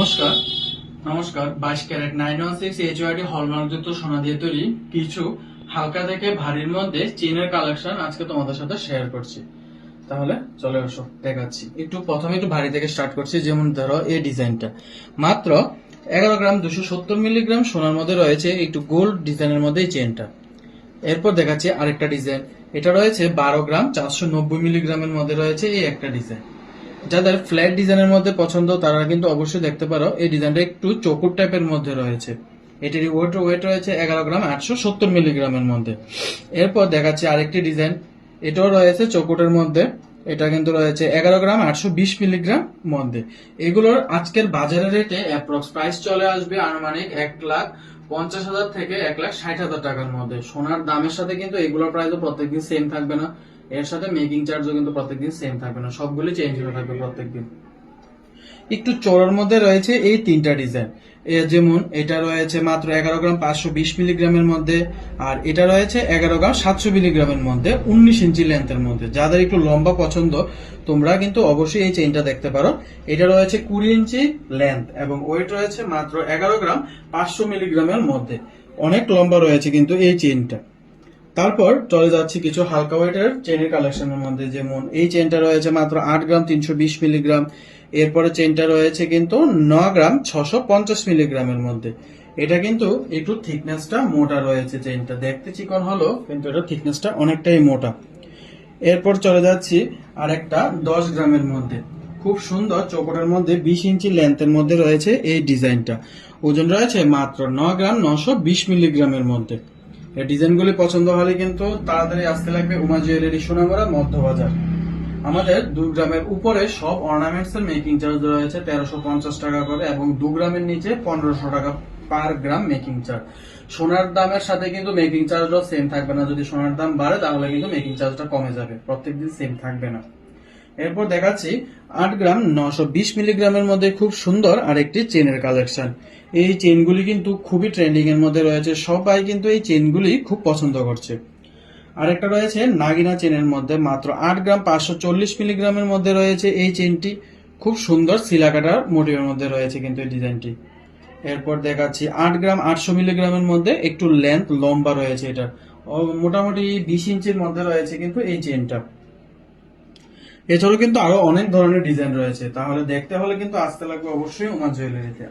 নমস্কার নমস্কার 22 carat 916 HUID হলমার্কযুক্ত সোনা দিয়ে তৈরি কিছু হালকা থেকে ভারীর মধ্যে চেনের কালেকশন আজকে তোমাদের সাথে শেয়ার করছি। তাহলে চলে আসো দেখাচ্ছি। প্রথমে একটু ভারী থেকে স্টার্ট করছি। যেমন ধরো এই ডিজাইনটা মাত্র 11 গ্রাম 270 মিলিগ্রাম সোনার মধ্যে রয়েছে একটু গোল্ড ডিজাইনের মধ্যে এই চেনটা। এরপর দেখাচ্ছি আরেকটা ডিজাইন, এটা রয়েছে 12 গ্রাম 490 মিলিগ্রামের মধ্যে রয়েছে এই একটা ডিজাইন। যাদের ফ্ল্যাট ডিজাইনের মধ্যে পছন্দ তারা কিন্তু অবশ্যই দেখতে পারো। এই ডিজাইনটা একটু চৌকুর টাইপের মধ্যে রয়েছে। এটির ওয়েট রয়েছে 11 গ্রাম 870 মিলিগ্রামের মধ্যে। এরপর দেখাচ্ছি আরেকটি ডিজাইন, এটাও রয়েছে চৌকুটের মধ্যে। এটা কিন্তু রয়েছে 11 গ্রাম 820 মিলিগ্রাম মধ্যে। এগুলোর আজকের বাজারের রেটে অ্যাপ্রক্স প্রাইস চলে আসবে আনুমানিক 1,50,000 থেকে 1,60,000 টাকার মধ্যে। সোনার দামের সাথে কিন্তু এগুলোর প্রাইসও প্রত্যেকদিন সেম থাকবে না, এর সাথে মেকিং চার্জও কিন্তু প্রত্যেকদিন সেম থাকবে না, সবগুলি চেঞ্জ হতে থাকবে প্রত্যেকদিন। একটু চড়ার মধ্যে রয়েছে এই তিনটা ডিজাইন। যেমন এটা রয়েছে মাত্র 11 গ্রাম 520 মিলিগ্রামের মধ্যে, আর এটা রয়েছে 11 গ্রাম 700 মিলিগ্রামের মধ্যে 19 ইঞ্চি লেন্থের মধ্যে। যাদের একটু লম্বা পছন্দ তোমরা কিন্তু অবশ্যই এই চেইনটা দেখতে পারো। এটা রয়েছে 20 ইঞ্চি লেন্থ এবং ওয়েট রয়েছে মাত্র 11 গ্রাম 500 মিলিগ্রামের মধ্যে। অনেক লম্বা রয়েছে কিন্তু এই চেইনটা। তারপর চলে যাচ্ছি কিছু হালকা ওয়েটের চেনের কালেকশনের মধ্যে। যেমন এই চেনটা রয়েছে মাত্র 8 গ্রাম 320 মিলিগ্রাম। এরপরে চেনটা রয়েছে কিন্তু 9 গ্রাম 650 মিলিগ্রামের মধ্যে। এটা কিন্তু একটু থিকনেসটা মোটা রয়েছে, চেনটা দেখতে চিকন হলো কিন্তু এটা থিকনেসটা অনেকটাই মোটা। এরপর চলে যাচ্ছি আরেকটা 10 গ্রামের মধ্যে, খুব সুন্দর চৌকোটের মধ্যে 20 ইঞ্চি লেন্থের মধ্যে রয়েছে এই ডিজাইনটা। ওজন রয়েছে মাত্র 9 গ্রাম 920 মিলিগ্রামের মধ্যে। এই ডিজাইনগুলি পছন্দ হলে কিন্তু তাড়াতাড়ি আসতে লাগবে উমা জুয়েলারি সোনামুড়া মধ্যবাজার। আমাদের 2 গ্রামের উপরে সব অর্নামেন্টস এর মেকিং চার্জ রয়েছে 1350 টাকা করে এবং 2 গ্রামের নিচে 1500 টাকা পার গ্রাম মেকিং চার্জ। সোনার দামের সাথে কিন্তু মেকিং চার্জও সেম থাকবে না, যদি সোনার দাম বাড়ে তাহলে কিন্তু মেকিং চার্জটা কমে যাবে, প্রত্যেকদিন সেম থাকবে না। এরপর দেখাচ্ছি 8 গ্রাম 920 মিলিগ্রামের মধ্যে খুব সুন্দর আরেকটি চেনের কালেকশন। এই চেনগুলি কিন্তু খুবই ট্রেন্ডিং এর মধ্যে রয়েছে, সবাই কিন্তু এই চেনগুলি খুব পছন্দ করছে। আরেকটা রয়েছে নাগিনা চেনের মধ্যে মাত্র 8 গ্রাম 540 মিলিগ্রামের মধ্যে রয়েছে এই চেনটি। খুব সুন্দর সিলাকাটার মোটিভের মধ্যে রয়েছে কিন্তু এই ডিজাইনটি। এরপর দেখাচ্ছি 8 গ্রাম 800 মিলিগ্রামের মধ্যে একটু লেন্থ লম্বা রয়েছে, এটা মোটামুটি 20 ইঞ্চির মধ্যে রয়েছে কিন্তু এই চেনটা। এছাড়াও কিন্তু আরো অনেক ধরনের ডিজাইন রয়েছে, তাহলে দেখতে হলে কিন্তু আসতে লাগবে অবশ্যই উমা জুয়েলারিতে।